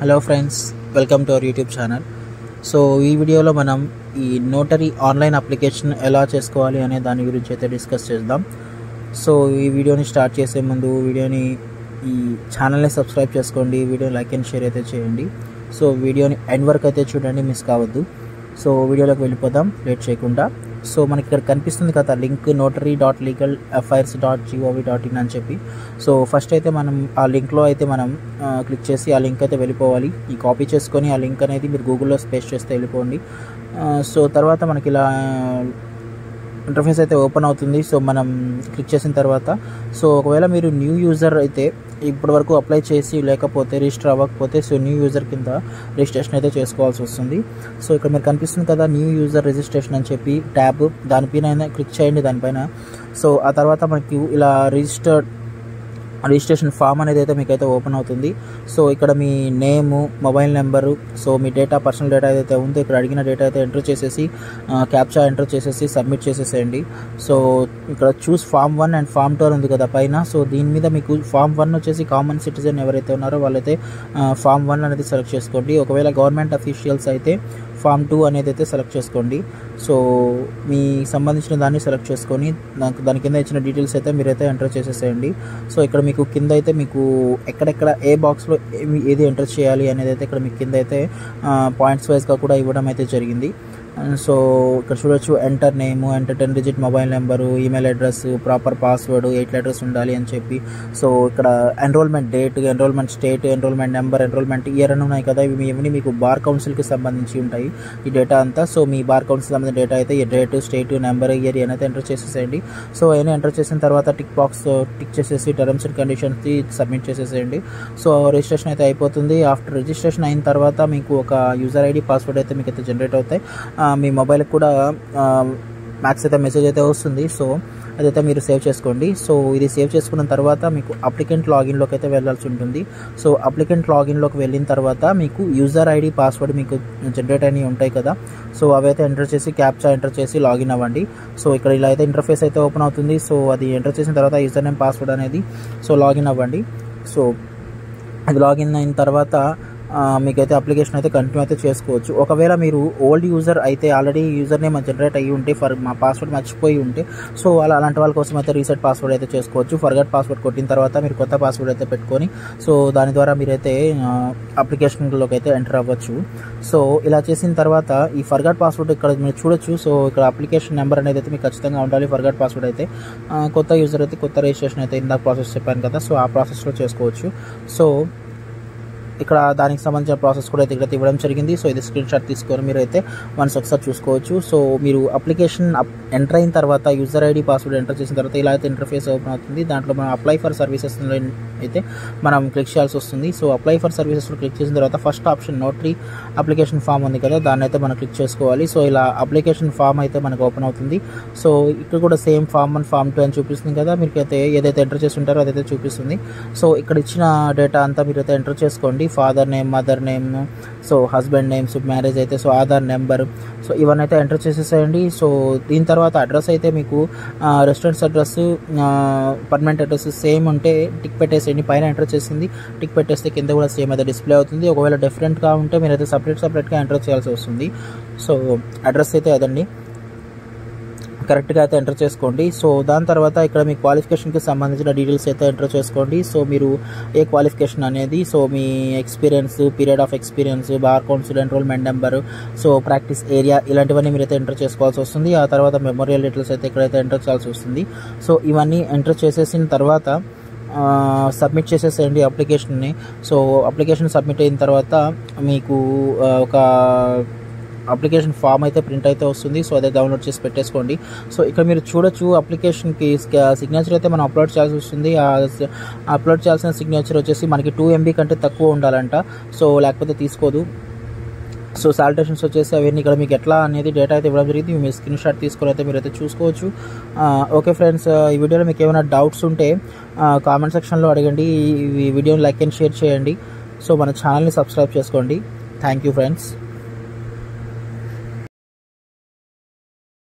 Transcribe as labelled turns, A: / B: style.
A: Hello friends, welcome to our YouTube channel. So ఈ వీడియోలో మనం ఈ నోటరీ ఆన్లైన్ అప్లికేషన్ ఎలా చేసుకోవాలి అనే దాని గురించి అయితే డిస్కస్ చేద్దాం. సో ఈ వీడియోని స్టార్ట్ చేసే ముందు ఈ ఛానల్ని సబ్స్క్రైబ్ చేసుకోండి, వీడియోని లైక్ అండ్ షేర్ అయితే చేయండి. సో వీడియోని ఎండ్ వరకు అయితే చూడండి, మిస్ కావద్దు. సో వీడియోలోకి వెళ్ళిపోదాం లేట్ చేయకుండా. సో మనకి ఇక్కడ కనిపిస్తుంది కదా లింక్ notary.legalaffairs.gov.in అని చెప్పి. సో ఫస్ట్ అయితే మనం ఆ లింక్లో అయితే మనం క్లిక్ చేసి ఆ లింక్ అయితే వెళ్ళిపోవాలి. ఈ కాపీ చేసుకొని ఆ లింక్ అనేది మీరు గూగుల్లో పేస్ట్ చేస్తే వెళ్ళిపోండి. సో తర్వాత మనకి ఇలా ఇంటర్ఫేస్ అయితే ఓపెన్ అవుతుంది. సో మనం క్లిక్ చేసిన తర్వాత సో ఒకవేళ మీరు న్యూ యూజర్ అయితే ఇప్పటి వరకు అప్లై చేసి లేకపోతే రిజిస్టర్ అవ్వకపోతే సో న్యూ యూజర్ కింద రిజిస్ట్రేషన్ అయితే చేసుకోవాల్సి వస్తుంది. సో ఇక్కడ మీరు కనిపిస్తుంది కదా న్యూ యూజర్ రిజిస్ట్రేషన్ అని చెప్పి ట్యాబ్, దానిపైన క్లిక్ చేయండి దానిపైన. సో ఆ తర్వాత మనకి ఇలా రిజిస్ట్రేషన్ ఫామ్ అనేది అయితే మీకైతే ఓపెన్ అవుతుంది. సో ఇక్కడ మీ నేము, మొబైల్ నెంబరు, సో మీ డేటా, పర్సనల్ డేటా ఏదైతే ఉందో ఇక్కడ అడిగిన డేటా అయితే ఎంటర్ చేసేసి క్యాప్చా ఎంటర్ చేసేసి సబ్మిట్ చేసేసేయండి. సో ఇక్కడ చూస్ ఫామ్ 1 అండ్ ఫామ్ 2 ఉంది కదా పైన. సో దీని మీద మీకు ఫామ్ 1 వచ్చేసి కామన్ సిటిజన్ ఎవరైతే ఉన్నారో వాళ్ళైతే ఫామ్ 1 అనేది సెలెక్ట్ చేసుకోండి. ఒకవేళ గవర్నమెంట్ అఫీషియల్స్ అయితే ఫామ్ 2 అనేది అయితే సెలెక్ట్ చేసుకోండి. సో మీ సంబంధించిన దాన్ని సెలెక్ట్ చేసుకొని దాని కింద ఇచ్చిన డీటెయిల్స్ అయితే మీరైతే ఎంటర్ చేసేసేయండి. సో ఇక్కడ మీకు కింద అయితే మీకు ఎక్కడెక్కడ ఏ బాక్స్లో ఏది ఎంటర్ చేయాలి అనేది అయితే ఇక్కడ మీకు కింద అయితే పాయింట్స్ వైజ్గా కూడా ఇవ్వడం అయితే జరిగింది. సో ఇక్కడ చూడొచ్చు enter name, enter 10 digit mobile number, email address, proper password, 8 letters ఉండాలి అని చెప్పి. సో ఇక్కడ enrolment date, enrolment state, enrolment number, enrolment year అని ఉన్నాయి కదా, ఇవన్నీ మీకు బార్ కౌన్సిల్కి సంబంధించి ఉంటాయి ఈ డేటా అంతా. సో మీ బార్ కౌన్సిల్ సంబంధించిన డేటా అయితే ఈ డేట్, స్టేట్, నెంబర్, ఇయర్ అనేది ఎంటర్ చేసేసేయండి. సో అవన్నీ ఎంటర్ చేసిన తర్వాత టిక్ బాక్స్ టిక్ చేసేసి టర్మ్స్ అండ్ కండిషన్స్కి సబ్మిట్ చేసేసేయండి. సో రిజిస్ట్రేషన్ అయితే అయిపోతుంది. ఆఫ్టర్ రిజిస్ట్రేషన్ అయిన తర్వాత మీకు ఒక యూజర్ ఐడి, పాస్వర్డ్ అయితే మీకు అయితే జనరేట్ అవుతాయి. మీ మొబైల్కి కూడా మ్యాక్స్ అయితే మెసేజ్ అయితే వస్తుంది. సో అదైతే మీరు సేవ్ చేసుకోండి. సో ఇది సేవ్ చేసుకున్న తర్వాత మీకు అప్లికెంట్ లాగిన్లోకి అయితే వెళ్ళాల్సి ఉంటుంది. సో అప్లికెంట్ లాగిన్లోకి వెళ్ళిన తర్వాత మీకు యూజర్ ఐడి, పాస్వర్డ్ మీకు జనరేట్ అయినవి ఉంటాయి కదా. సో అవైతే ఎంటర్ చేసి క్యాప్చా ఎంటర్ చేసి లాగిన్ అవ్వండి. సో ఇక్కడ ఇలా అయితే ఇంటర్ఫేస్ అయితే ఓపెన్ అవుతుంది. సో అది ఎంటర్ చేసిన తర్వాత యూజర్ నేమ్, పాస్వర్డ్ అనేది సో లాగిన్ అవ్వండి. సో అది లాగిన్ అయిన తర్వాత మీకైతే అప్లికేషన్ అయితే కంటిన్యూ అయితే చేసుకోవచ్చు. ఒకవేళ మీరు ఓల్డ్ యూజర్ అయితే ఆల్రెడీ యూజర్ నేమ్ జనరేట్ అయ్యి ఉంటే మా పాస్వర్డ్ మర్చిపోయి ఉంటే సో అలాంటి వాళ్ళ కోసం అయితే రీసెట్ పాస్వర్డ్ అయితే చేసుకోవచ్చు. ఫర్గట్ పాస్వర్డ్ కొట్టిన తర్వాత మీరు కొత్త పాస్వర్డ్ అయితే పెట్టుకొని సో దాని ద్వారా మీరైతే అప్లికేషన్లోకి అయితే ఎంటర్ అవ్వచ్చు. సో ఇలా చేసిన తర్వాత ఈ ఫర్గట్ పాస్వర్డ్ ఇక్కడ మీరు చూడొచ్చు. సో ఇక్కడ అప్లికేషన్ నెంబర్ అనేది అయితే మీకు ఖచ్చితంగా ఉండాలి. ఫర్గట్ పాస్వర్డ్ అయితే కొత్త యూజర్ అయితే కొత్త రిజిస్ట్రేషన్ అయితే ఇందాక ప్రాసెస్ చెప్పాను కదా, సో ఆ ప్రాసెస్లో చేసుకోవచ్చు. సో ఇక్కడ దానికి సంబంధించిన ప్రాసెస్ కూడా అయితే ఇక్కడ ఇవ్వడం జరిగింది. సో ఇది స్క్రీన్ షాట్ తీసుకొని మీరు అయితే ఒకసారి చూసుకోవచ్చు. సో మీరు అప్లికేషన్ ఎంటర్ అయిన తర్వాత యూజర్ ఐడి, పాస్వర్డ్ ఎంటర్ చేసిన తర్వాత ఇలా అయితే ఇంటర్ఫేస్ ఓపెన్ అవుతుంది. దాంట్లో మనం అప్లై ఫర్ సర్వీసెస్ అయితే మనం క్లిక్ చేయాల్సి వస్తుంది. సో అప్లై ఫర్ సర్వీసెస్లో క్లిక్ చేసిన తర్వాత first option notary application form ఉంది కదా, దాన్ని అయితే మనం క్లిక్ చేసుకోవాలి. సో ఇలా అప్లికేషన్ ఫామ్ అయితే మనకు ఓపెన్ అవుతుంది. సో ఇక్కడ కూడా సేమ్ ఫామ్ 1, ఫామ్ 2 అని చూపిస్తుంది కదా, మీకైతే ఏదైతే ఎంటర్ చేసి ఉంటారో అదైతే చూపిస్తుంది. సో ఇక్కడ ఇచ్చిన డేటా అంతా మీరైతే ఎంటర్ చేసుకోండి. Father name, mother name, so husband names, marriage అయితే సో ఆధార్ నెంబర్, సో ఇవన్నీ అయితే ఎంటర్ చేసేసేయండి. సో దీని తర్వాత అడ్రస్ అయితే మీకు restaurants address, permanent address same ఉంటే టిక్ పెట్టేసేయండి. పైన ఎంటర్ చేసింది టిక్ పెట్టేస్తే కింద కూడా సేమ్ అయితే డిస్ప్లే అవుతుంది. ఒకవేళ డిఫరెంట్గా ఉంటే మీరైతే సపరేట్గా ఎంటర్ చేయాల్సి వస్తుంది. సో అడ్రస్ అయితే అదండి, కరెక్ట్గా అయితే ఎంటర్ చేసుకోండి. సో దాని తర్వాత ఇక్కడ మీ క్వాలిఫికేషన్కి సంబంధించిన డీటెయిల్స్ అయితే ఎంటర్ చేసుకోండి. సో మీరు ఏ క్వాలిఫికేషన్ అనేది, సో మీ experience, period of experience, bar council, enrolment number, so practice area, ఇలాంటివన్నీ మీరైతే ఎంటర్ చేసుకోవాల్సి వస్తుంది. ఆ తర్వాత మెమోరియల్ డీటెయిల్స్ అయితే ఇక్కడైతే ఎంటర్ చేయాల్సి వస్తుంది. సో ఇవన్నీ ఎంటర్ చేసేసిన తర్వాత సబ్మిట్ చేసేసేయండి అప్లికేషన్ని. సో అప్లికేషన్ సబ్మిట్ అయిన తర్వాత మీకు ఒక అప్లికేషన్ ఫామ్ అయితే ప్రింట్ అయితే వస్తుంది. సో అదే డౌన్లోడ్ చేసి పెట్టేసుకోండి. సో ఇక్కడ మీరు చూడొచ్చు అప్లికేషన్కి సిగ్నేచర్ అయితే మనం అప్లోడ్ చేయాల్సి వస్తుంది. అప్లోడ్ చేయాల్సిన సిగ్నేచర్ వచ్చేసి మనకి 2 MB కంటే తక్కువ ఉండాలంట. సో లేకపోతే తీసుకోదు. సో సాలిటేషన్స్ వచ్చేసి అవన్నీ ఇక్కడ మీకు ఎట్లా అనేది డేటా అయితే ఇవ్వడం జరిగింది. మీ స్క్రీన్ షాట్ తీసుకొని అయితే మీరైతే చూసుకోవచ్చు. ఓకే ఫ్రెండ్స్, ఈ వీడియోలో మీకు ఏమైనా డౌట్స్ ఉంటే కామెంట్ సెక్షన్లో అడగండి. ఈ వీడియోని లైక్ అండ్ షేర్ చేయండి. సో మన ఛానల్ని సబ్స్క్రైబ్ చేసుకోండి. Thank you friends.